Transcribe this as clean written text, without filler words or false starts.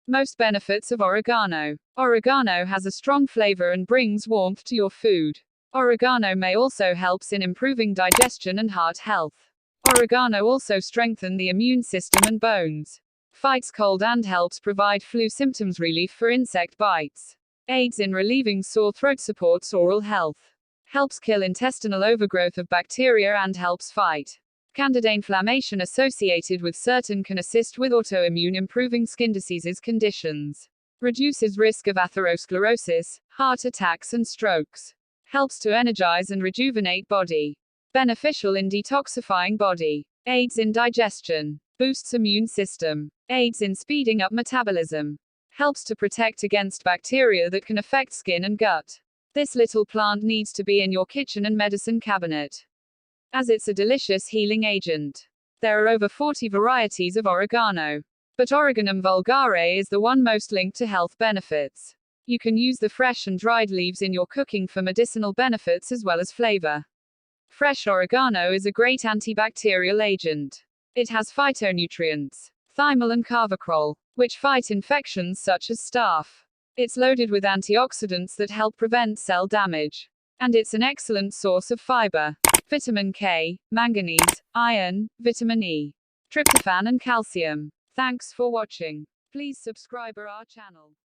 Most benefits of oregano. Oregano has a strong flavor and brings warmth to your food. Oregano may also helps in improving digestion and heart health. Oregano also strengthens the immune system and bones. Fights cold and helps provide flu symptoms relief for insect bites. Aids in relieving sore throat, supports oral health. Helps kill intestinal overgrowth of bacteria and helps fight candida. Inflammation associated with certain can assist with autoimmune, improving skin diseases conditions. Reduces risk of atherosclerosis, heart attacks and strokes. Helps to energize and rejuvenate body. Beneficial in detoxifying body. Aids in digestion. Boosts immune system. Aids in speeding up metabolism. Helps to protect against bacteria that can affect skin and gut. This little plant needs to be in your kitchen and medicine cabinet, as it's a delicious healing agent. There are over 40 varieties of oregano, but Oreganum vulgare is the one most linked to health benefits. You can use the fresh and dried leaves in your cooking for medicinal benefits as well as flavor. Fresh oregano is a great antibacterial agent. It has phytonutrients, thymol and carvacrol, which fight infections such as staph. It's loaded with antioxidants that help prevent cell damage. And it's an excellent source of fiber, vitamin K, manganese, iron, vitamin E, tryptophan and calcium. Thanks for watching. Please subscribe our channel.